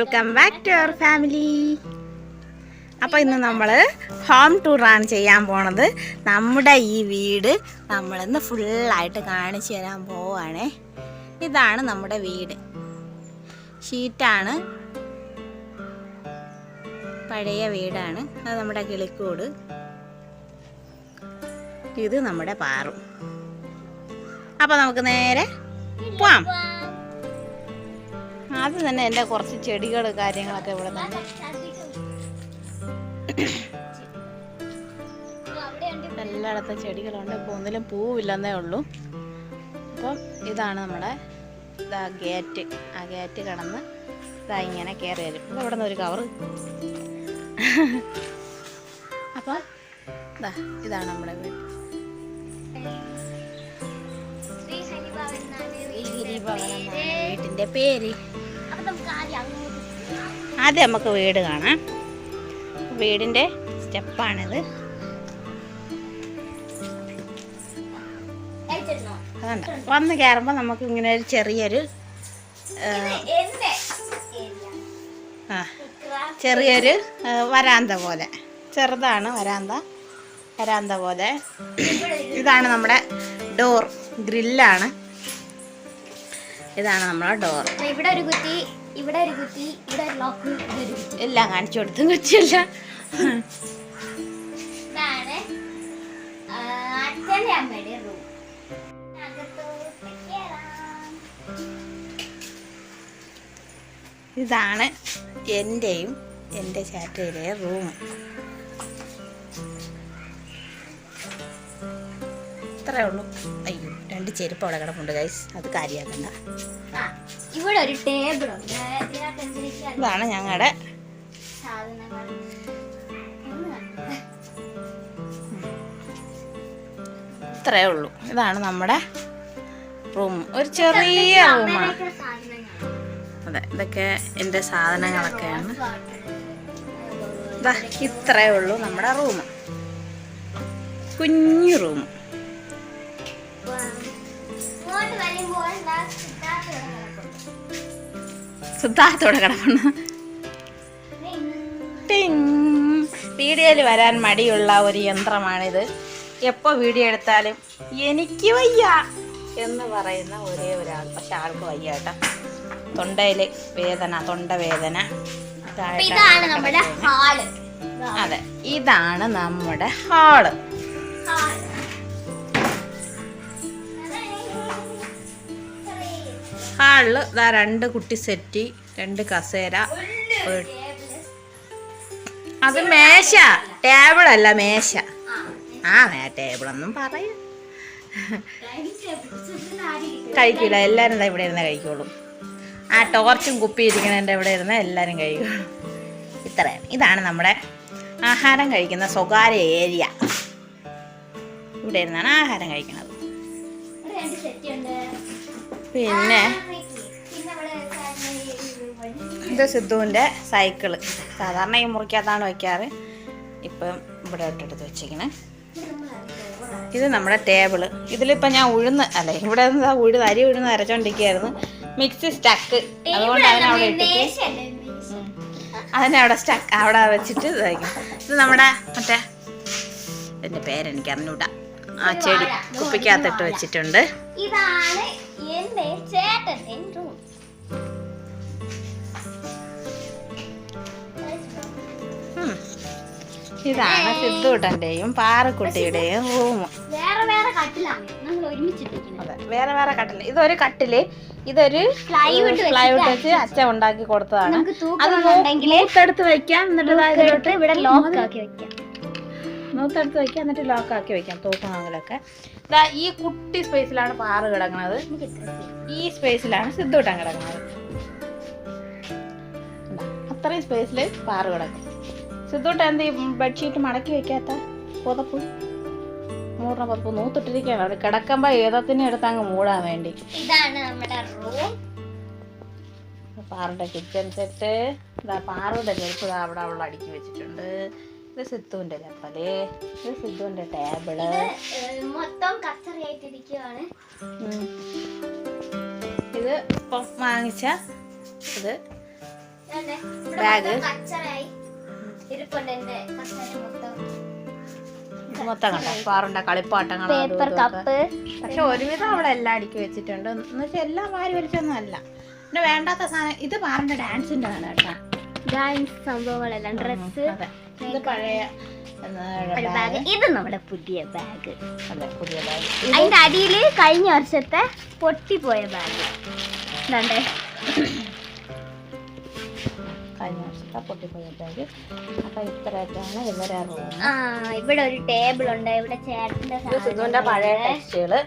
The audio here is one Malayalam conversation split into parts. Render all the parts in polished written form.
Welcome back to our family. അപ്പോൾ ഇന്ന് നമ്മൾ ഹോം ടൂറാണ് ചെയ്യാൻ പോണത്. നമ്മുടെ ഈ വീട് നമ്മളിന്ന് ഫുള്ളായിട്ട് കാണിച്ചു തരാൻ പോവാണേ. ഇതാണ് നമ്മുടെ വീട്. ഷീറ്റാണ്, പഴയ വീടാണ്. അത് നമ്മുടെ കിളിക്കൂട്. ഇത് നമ്മുടെ പാറു. അപ്പോൾ നമുക്ക് നേരെ പോവാം. ആദ്യം തന്നെ എൻ്റെ കുറച്ച് ചെടികൾ കാര്യങ്ങളൊക്കെ ഇവിടെ തന്നെ. എല്ലായിടത്തും ചെടികളുണ്ട്. ഇപ്പോൾ ഒന്നിലും പൂവില്ലെന്നേ ഉള്ളൂ. അപ്പം ഇതാണ് നമ്മുടെ ഗേറ്റ്. ആ ഗേറ്റ് കടന്ന് ഇതാ ഇങ്ങനെ കയറി വരും. ഇവിടെ നിന്ന് ഒരു കവറ്. അപ്പം ഇതാണ് നമ്മുടെ വീട്. വീട്ടിൻ്റെ പേര്. ആദ്യം നമുക്ക് വീട് കാണാം. വീടിൻ്റെ സ്റ്റെപ്പാണിത്. അതുണ്ട്. വന്ന് കയറുമ്പോൾ നമുക്ക് ഇങ്ങനെ ഒരു ചെറിയൊരു ചെറിയൊരു വരാന്ത പോലെ. ചെറുതാണ് വരാന്ത പോലെ. ഇതാണ് നമ്മുടെ ഡോർ. ഗ്രില്ലാണ്. ഇതാണ് നമ്മളെ ഡോർ. ഇവിടെ ഒരു കുറ്റി, ഇവിടെ ഒരു കുറ്റി, ഇവിടെ ഒരു ലോക്ക്, എല്ലാം കാണിച്ചു കൊടുത്തും കുറ്റിയല്ല. ഇതാണ് അച്ഛൻ്റെ അമ്മയുടെ റൂം. ഇതാണ് എൻ്റെയും എൻ്റെ ചേട്ടയുടെയും റൂം. ഇത്രേ ഉള്ളൂ. അയ്യോ, 2 ചെരുപ്പ് അവിടെ കിടപ്പുണ്ട് ഗൈസ്. അത് കാര്യമാക്കണ്ട. ഇവിടെ ഒരു ടേബിൾ. ഇതാണ് ഞങ്ങളുടെ ഇത്രേ ഉള്ളൂ. ഇതാണ് നമ്മുടെ റൂം. ഒരു ചെറിയ റൂമാണ്. അതെ, ഇതൊക്കെ എൻ്റെ സാധനങ്ങളൊക്കെയാണ്. ഇത്രേ ഉള്ളൂ നമ്മുടെ റൂം. കുഞ്ഞു റൂം. സിദ്ധാർത്ഥോടെ കിടപ്പുണ്ട്. വീഡിയോയിൽ വരാൻ മടിയുള്ള ഒരു യന്ത്രമാണിത്. എപ്പോൾ വീഡിയോ എടുത്താലും എനിക്ക് വയ്യ എന്ന് പറയുന്ന ഒരേ ഒരാൾ. പക്ഷെ ആൾക്ക് വയ്യ കേട്ടോ. തൊണ്ടയിൽ വേദന, തൊണ്ടവേദന. അതെ, ഇതാണ് നമ്മുടെ ഹാള്. ഹാളില് 2 കുട്ടി സെറ്റി, 2 കസേര. അത് മേശ, ടേബിളല്ല മേശ. ടേബിളൊന്നും പറയും കഴിക്കൂല. എല്ലാവരും ഇവിടെ ഇരുന്ന് കഴിക്കുള്ളൂ. ആ ടോർച്ചും കുപ്പി ഇരിക്കുന്നതിൻ്റെ ഇവിടെ ഇരുന്ന് എല്ലാവരും കഴിക്കുള്ളൂ. ഇത്രയാണ്. ഇതാണ് നമ്മുടെ ആഹാരം കഴിക്കുന്ന സ്വകാര്യ ഏരിയ. ഇവിടെ ഇരുന്നാണ് ആഹാരം കഴിക്കുന്നത്. പിന്നെ ഇത് സിദ്ധുവിൻ്റെ സൈക്കിള്. സാധാരണ ഈ മുറിക്കകത്താണ് വയ്ക്കാറ്. ഇപ്പം ഇവിടെ ഇട്ടെടുത്ത് വെച്ചിരിക്കണേ. ഇത് നമ്മുടെ ടേബിള്. ഇതിലിപ്പം ഞാൻ ഇവിടെ അരി ഉഴുന്ന് അരച്ചോണ്ടിരിക്കുകയായിരുന്നു. Mixie stuck. അതുകൊണ്ട് അതിനവിടെ ഇട്ടിട്ട് അവിടെ വെച്ചിട്ട് ഇതായിരിക്കും. ഇത് നമ്മുടെ മറ്റേ എൻ്റെ പേരെനിക്ക് അറിഞ്ഞൂടാ. ആ ചെടി കുപ്പിക്കകത്തിട്ട് വെച്ചിട്ടുണ്ട്. ഇതാണ് എൻ്റെ ചേട്ടൻ്റെ റൂം. ഇതാണ് സിദ്ധൂട്ടൻ്റെയും പാറക്കുട്ടിയുടെയും റൂം. വേറെ വേറെ കട്ടിലാണ് നമ്മൾ ഒരുമിച്ചിട്ടിരിക്കുന്നത്. അതെ, വേറെ വേറെ കട്ടില്. ഇതൊരു കട്ടില്, ഇതൊരു പ്ലൈവുഡ് വെച്ച് അച്ഛൻ ഉണ്ടാക്കി കൊടുത്തതാണ്. അത് നൂത്തെടുത്ത് വെക്കാം. എന്നിട്ട് ഇവിടെ ലോക്ക് ആക്കി വെക്കാം. നൂത്തെടുത്ത് വെക്കാം, എന്നിട്ട് ലോക്ക് ആക്കി വെക്കാം. തൂക്കണമെങ്കിലൊക്കെ ഇതാ ഈ കുട്ടി സ്പേസിലാണ് പാറ് കിടക്കുന്നത്. ഈ സ്പേസിലാണ് സിദ്ധൂട്ടൻ കിടക്കുന്നത്. അത്രയും സ്പേസിൽ പാറ് കിടക്കും. സിദ്ധൂട്ടൻ എന്ത് ബെഡ്ഷീറ്റ് മടക്കി വെക്കാത്ത പുതപ്പ് മൂടണ പുതപ്പ് നൂത്തിട്ടിരിക്കുകയാണ്. അവിടെ കിടക്കുമ്പോ ഏതത്തിനും എടുത്ത് അങ്ങ് മൂടാൻ വേണ്ടി. ഇതാണ് നമ്മുടെ റൂം. പാറുടെ കിച്ചൺ സെറ്റ്. പാറുടെ ചെരുപ്പ് അവിടെ അവൾ അടുക്കി വെച്ചിട്ടുണ്ട്. ഇത് സിദ്ധുവിന്റെ ചപ്പല്. ഇത് സിദ്ധുവിന്റെ ടേബിള്. മൊത്തം കച്ചറയായിട്ടിരിക്കുകയാണ്. ഇത് ഇപ്പം വാങ്ങിച്ച ഇത് ബാഗ് കച്ചറായി ഇരിപ്പുണ്ട് എന്റെ കച്ചറ മൊത്തം. ഇത് മൊത്തം കണ്ടോ പാറുണ്ട കളിപ്പാട്ടങ്ങൾ പേപ്പർ കപ്പ്. പക്ഷെ ഒരുവിധം അവളെ എല്ലാം അടുക്കി വെച്ചിട്ടുണ്ട്. എന്ന് വെച്ചാൽ എല്ലാം വാരി വലിച്ചൊന്നും അല്ല. പിന്നെ വേണ്ടാത്ത സാധനം ഇത് പാറിന്റെ ഡാൻസിന്റെ ആണ് കേട്ടോ. ഡാൻസ് സംഭവങ്ങളെല്ലാം ഡ്രസ്. ഇത് പഴയ ബാഗ്. ഇത് നമ്മുടെ പുതിയ ബാഗ്. അതെ പുതിയ ബാഗ്. അതിന്റെ അടിയിൽ കഴിഞ്ഞ വർഷത്തെ പൊട്ടിപ്പോയ ബാഗ്. കഴിഞ്ഞ വർഷത്തെ പൊട്ടിപ്പോയ ബാഗ്. അപ്പൊ ഇത്രയൊക്കെയാണ് ഇവരെ റൂം. ഇവിടെ ഒരു ടേബിൾ ഉണ്ട്. ഇവിടെ ചേട്ടന്റെ സിന്ധുവിന്റെ പഴയ ടെക്സ്റ്റുകള്.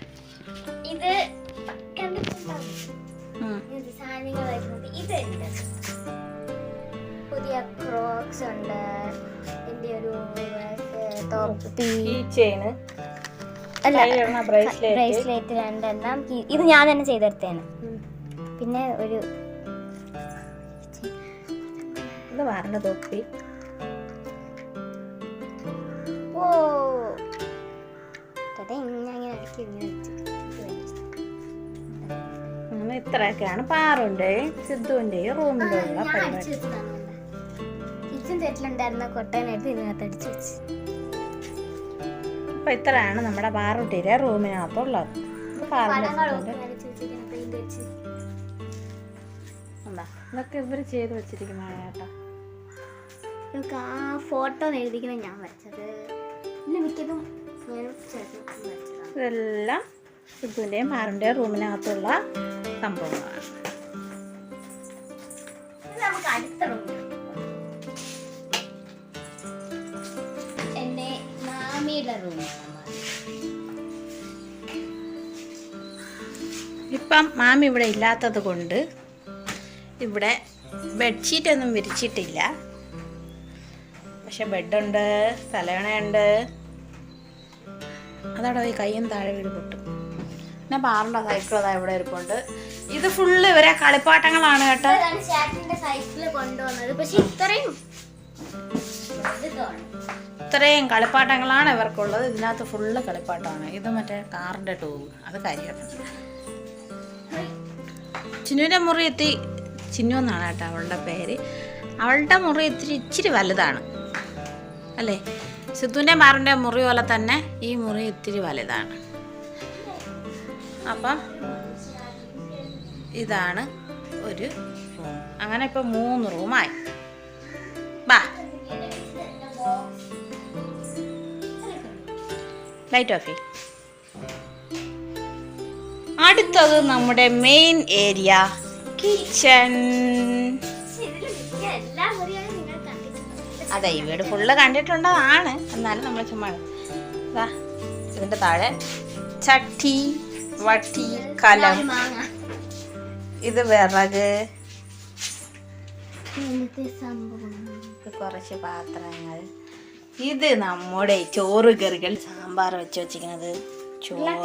ഇത് സാധനങ്ങൾ വരുന്നത്. ഇതുണ്ട് പുതിയ ക്രോക്സ് ഉണ്ട്. എന്റെ ഒരു തൊപ്പി, ബ്രേസ്ലെറ്റ് രണ്ടെണ്ണം. ഇത് ഞാൻ തന്നെ ചെയ്തെടുത്തേണ്. പിന്നെ ഒരു ഇത് വാറിന്റെ തൊപ്പി. ഓ ഇങ്ങനെ അടുക്കി അങ്ങനെ ഇത്രയൊക്കെയാണ് പാറുന്റെയും സിദ്ധുവിന്റെയും റൂമിലുള്ള പരിപാടി. കിച്ചൻ സെറ്റിലുണ്ടായിരുന്ന കൊട്ടനെടുത്ത് ഇതിനകത്ത് അടിച്ചു വെച്ച്. അപ്പൊ ഇത്രയാണ് നമ്മുടെ പാറുട്ടിയുടെ റൂമിനകത്തുള്ളത്. ഇതൊക്കെ ഇവര് ചെയ്ത് വെച്ചിരിക്കുന്നതാണ് കേട്ടോ. ആ ഫോട്ടോ എഴുതിക്കുന്ന ഞാൻ വരച്ചത്. പിന്നെ മിക്കതും ഇതെല്ലാം സിദ്ധുവിന്റെയും പാറുന്റെയും റൂമിനകത്തുള്ള സംഭവങ്ങളാണ്. നമുക്ക് അടുത്ത റൂം. എന്റെ മാമിയുടെ റൂം. ഇപ്പം മാമി ഇവിടെ ഇല്ലാത്തത് കൊണ്ട് ഇവിടെ ബെഡ്ഷീറ്റ് ഒന്നും വിരിച്ചിട്ടില്ല. പക്ഷെ ബെഡുണ്ട്, തലയണയുണ്ട്. അതവിടെ പോയി കയ്യും താഴെ വീട് പൊട്ടും. പിന്നെ പാറിന്റെ സൈക്കിൾ അതാ ഇവിടെ ഇരിപ്പുണ്ട്. ഇത് ഫുള്ള് ഇവരെ കളിപ്പാട്ടങ്ങളാണ് കേട്ടോ. സൈക്കിള് കൊണ്ടുവന്നത്. പക്ഷെ ഇത്രയും കളിപ്പാട്ടങ്ങളാണ് ഇവർക്കുള്ളത്. ഇതിനകത്ത് ഫുള്ള് കളിപ്പാട്ടമാണ്. ഇത് മറ്റേ കാറിന്റെ ട്യൂബ്. അത് കാര്യമാണ്. ചിന്നുവിന്റെ മുറി എത്തി. ചിന്നു എന്നാണ് കേട്ടോ അവളുടെ പേര്. അവളുടെ മുറി ഇച്ചിരി വലുതാണ് അല്ലേ? സിദ്ധുവിൻ്റെ പാറിൻ്റെ മുറി പോലെ തന്നെ ഈ മുറി ഇത്തിരി വലുതാണ്. അപ്പം ഇതാണ് ഒരു റൂം. അങ്ങനെ ഇപ്പം 3 റൂമായി. ബാ ലൈറ്റ് ഓഫ്. അടുത്തത് നമ്മുടെ മെയിൻ ഏരിയ കിച്ചൺ. അതെ ഈ വീട് ഫുള്ള് കണ്ടിട്ടുള്ളതാണ്. എന്നാലും നമ്മൾ ചുമ്മാ ഇതിന്റെ താഴെ ചട്ടി, വട്ടി, കലം, ഇത് വിറക്, കുറച്ച് പാത്രങ്ങൾ. ഇത് നമ്മുടെ ചോറ് കറികൾ, സാമ്പാർ വെച്ച് വെച്ചിരിക്കുന്നത്, ചോറ്,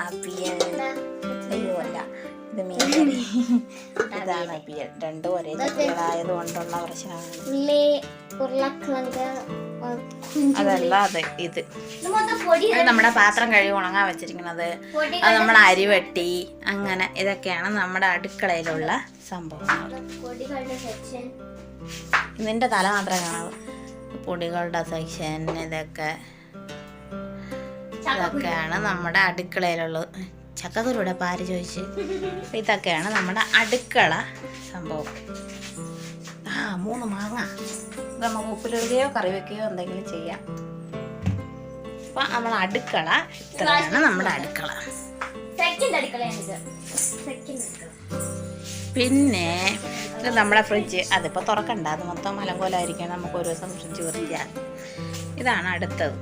അവിയൽ. അയ്യോ അല്ല, ഇത് മീൻകറി. ഇതാണ് അവിയൽ. രണ്ടും ഒരേ ചട്ടികളായത് കൊണ്ടുള്ള പ്രശ്നമാണ്. അതല്ല അതെ ഇത് നമ്മുടെ പാത്രം കഴുകി ഉണങ്ങാൻ വെച്ചിരിക്കുന്നത്. അത് നമ്മുടെ അരിവെട്ടി. അങ്ങനെ ഇതൊക്കെയാണ് നമ്മുടെ അടുക്കളയിലുള്ള സംഭവങ്ങൾ. ഇതിന്റെ തല മാത്രമേ കാണാവൂ. പൊടികളുടെ സെക്ഷൻ ഇതൊക്കെയാണ് നമ്മുടെ അടുക്കളയിലുള്ളത്. ചക്കക്കുരുവിടെ പാര് ചോദിച്ച്. ഇതൊക്കെയാണ് നമ്മുടെ അടുക്കള സംഭവം. 3 മാങ്ങ. ഇത് നമുക്ക് ഉപ്പിലിടുകയോ കറി വെക്കുകയോ എന്തെങ്കിലും ചെയ്യാം. അപ്പൊ നമ്മുടെ അടുക്കള ഇത്രയാണ് നമ്മുടെ അടുക്കള. പിന്നെ ഇത് നമ്മുടെ ഫ്രിഡ്ജ്. അതിപ്പോ തുറക്കണ്ട, അത് മൊത്തം മലങ്കോലായിരിക്കും. നമുക്ക് ഒരു ദിവസം ഫ്രിഡ്ജ് വൃത്തിയാ. ഇതാണ് അടുത്തത്.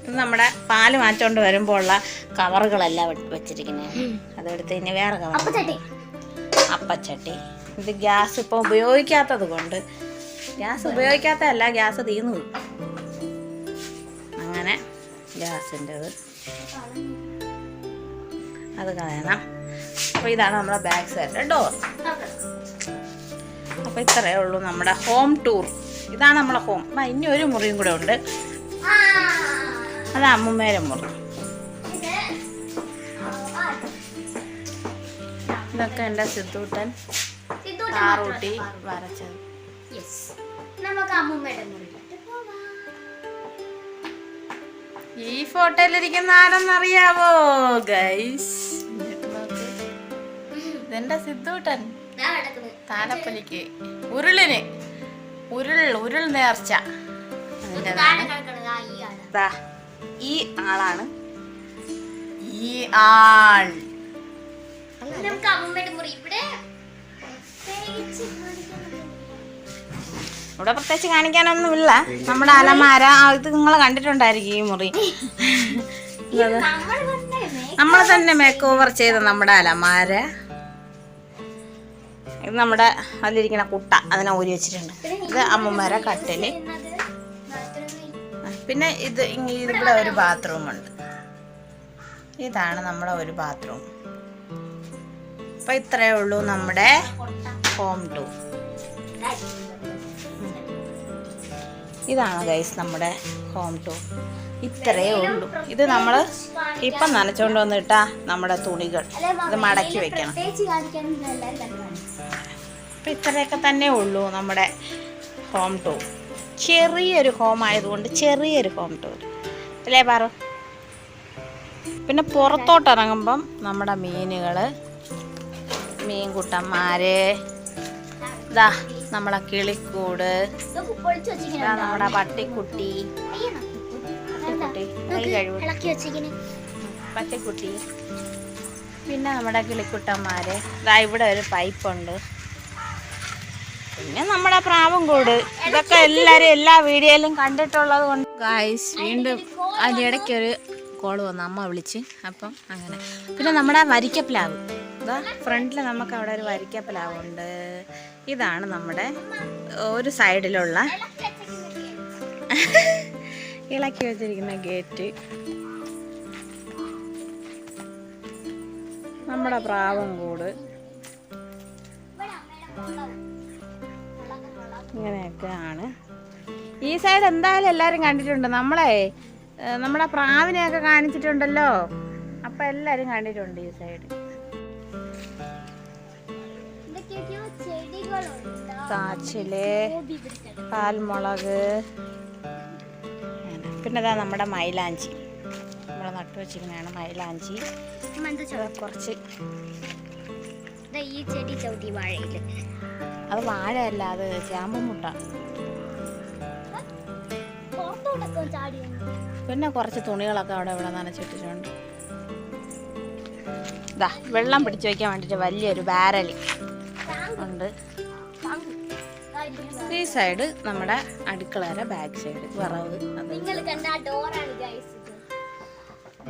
ഇത് നമ്മുടെ പാല് മാറ്റോണ്ട് വരുമ്പോൾ ഉള്ള കവറുകളെല്ലാം വെച്ചിരിക്കുന്നത്. അതെടുത്ത് ഇനി വേറെ കവർ. അപ്പച്ചട്ടി. ഇത് ഗ്യാസ് ഇപ്പൊ ഉപയോഗിക്കാത്തത് കൊണ്ട്, ഗ്യാസ് ഉപയോഗിക്കാത്തതല്ല, ഗ്യാസ് തീർന്നു പോയി. അങ്ങനെ ഗ്യാസിൻ്റെത് അത് കളയണം. അപ്പൊ ഇതാണ് നമ്മുടെ ബാക്ക് സൈഡ് ഡോർ. അപ്പൊ ഇത്രയേ ഉള്ളൂ നമ്മുടെ ഹോം ടൂർ. ഇതാണ് നമ്മളെ ഹോം. ഇനി ഒരു മുറിയും കൂടെ ഉണ്ട്. അത് അമ്മൂമ്മേരെ മുറി. ഇതൊക്കെ എൻ്റെ സിദ്ധൂട്ടൻ. പാറൂട്ടി വരച്ചത്. നമുക്ക് അമ്മൂമ്മയുടെ മുറിയിലോട്ട് പോവാം. ഈ ഫോട്ടോയിലിരിക്കുന്ന ആരെന്നറിയാവോ ഗൈസ്? ഇതെന്റെ സിദ്ധൂട്ടൻ. താലപ്പൊലിക്ക് ഉരുൾ നേർച്ച. ഈ ആളാണ് ഈ ആൾ. ഇവിടെ പ്രത്യേകിച്ച് കാണിക്കാനൊന്നുമില്ല. നമ്മുടെ അലമാര ഇത് നിങ്ങൾ കണ്ടിട്ടുണ്ടായിരിക്കും. ഈ മുറി നമ്മൾ തന്നെ മേക്ക് ഓവർ ചെയ്ത നമ്മുടെ അലമാര. ഇത് നമ്മുടെ അതിലിരിക്കുന്ന കുട്ട, അതിനെ ഊരി വെച്ചിട്ടുണ്ട്. ഇത് അമ്മമാരെ കട്ടില്. പിന്നെ ഇവിടെ ഒരു ബാത്റൂം ഉണ്ട്. ഇതാണ് നമ്മുടെ ഒരു ബാത്റൂം. അപ്പൊ ഇത്രയേ ഉള്ളൂ നമ്മുടെ ഹോം ടൂർ. ഇതാണ് ഗൈസ് നമ്മുടെ ഹോം ടൂർ. ഇത്രയേ ഉള്ളൂ. ഇത് നമ്മൾ ഇപ്പം നനച്ചോണ്ട് വന്നിട്ടാ നമ്മുടെ തുണികൾ ഇത് മടക്കി വെക്കണം. അപ്പം ഇത്രയൊക്കെ തന്നെ ഉള്ളൂ നമ്മുടെ ഹോം ടൂർ. ചെറിയൊരു ഹോം ആയതുകൊണ്ട് ചെറിയൊരു ഹോം ടൂർ അല്ലേ പാറു? പിന്നെ പുറത്തോട്ടിറങ്ങുമ്പം നമ്മുടെ മീനുകൾ, മീൻകുട്ടന്മാര്, ഇതാ നമ്മളെ കിളിക്കൂട്, നമ്മുടെ പട്ടിക്കുട്ടി, പട്ടിക്കുട്ടി, പിന്നെ നമ്മുടെ കിളിക്കുട്ടന്മാര്. ഇതാ ഇവിടെ ഒരു പൈപ്പുണ്ട്. പിന്നെ നമ്മുടെ പ്രാവും കൂട്. ഇതൊക്കെ എല്ലാവരും എല്ലാ വീഡിയോയിലും കണ്ടിട്ടുള്ളത് കൊണ്ട് ഗായ്സ് വീണ്ടും അതിനിടയ്ക്കൊരു കോള് വന്നു, അമ്മ വിളിച്ച്. അപ്പം അങ്ങനെ. പിന്നെ നമ്മുടെ വരിക്കപ്ലാവ്, ഇതാ ഫ്രണ്ടിൽ നമുക്ക് അവിടെ ഒരു വരിക്കപ്ലാവുണ്ട്. ഇതാണ് നമ്മുടെ ഒരു സൈഡിലുള്ള ഇളക്കി വെച്ചിരിക്കുന്ന ഗേറ്റ്. നമ്മുടെ പ്രാവും കൂട്. ഇങ്ങനെയൊക്കെ ആണ്. ഈ സൈഡ് എന്തായാലും എല്ലാവരും കണ്ടിട്ടുണ്ട്. നമ്മുടെ പ്രാവിനെയൊക്കെ കാണിച്ചിട്ടുണ്ടല്ലോ. അപ്പം എല്ലാവരും കണ്ടിട്ടുണ്ട് ഈ സൈഡ്. കാച്ചില്, പാൽമുളക്, പിന്നെ ഇതാ നമ്മുടെ മൈലാഞ്ചി. നമ്മൾ നട്ടു വെച്ചിരിക്കുന്നതാണ് മൈലാഞ്ചി. കുറച്ച് ഈ ചെടി ചവിട്ടി വാഴയില്. അത് വാഴയല്ല, അത് ചാമ്പുമുട്ട. പിന്നെ കുറച്ച് തുണികളൊക്കെ അവിടെ ഇവിടെ നനച്ചിട്ടിട്ടുണ്ട്. ഇതാ വെള്ളം പിടിച്ചു വയ്ക്കാൻ വേണ്ടിയിട്ട് വലിയൊരു ബാരൽ ഉണ്ട്. ഈ സൈഡ് നമ്മുടെ അടുക്കളയുടെ ബാക്ക് സൈഡ് വിറവ്.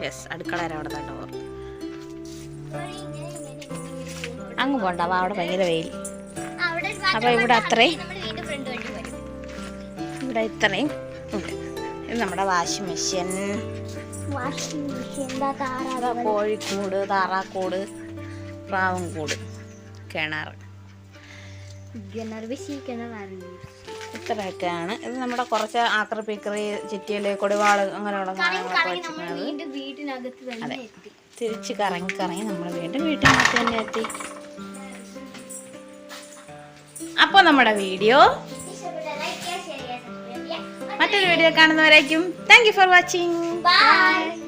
യെസ്, അടുക്കളയുടെ അവിടുത്തെ ഡോർ. അങ്ങ് പോണ്ട, അവിടെ ഭയങ്കര വെയിൽ. അപ്പോൾ ഇവിടെ അത്രയും ഉണ്ട്. ഇത് നമ്മുടെ വാഷിംഗ് മെഷീൻ, കോഴിക്കൂട്, താറാക്കൂട്, പ്രാവും കൂട്, കിണർ. ഇത്രയൊക്കെയാണ്. ഇത് നമ്മുടെ കുറച്ച് ആക്രിപ്പിക്കറി, ചിറ്റിയല്, കൊടിവാള് അങ്ങനെയുള്ള സാധനങ്ങളൊക്കെ വെച്ചിരിക്കുന്നത്. അതെ, തിരിച്ച് കറങ്ങി നമ്മൾ വീണ്ടും വീട്ടിനകത്ത് തന്നെ എത്തി. അപ്പോൾ നമ്മുടെ വീഡിയോ മറ്റൊരു വീഡിയോ കാണുന്നവരേക്കും thank you for watching. By.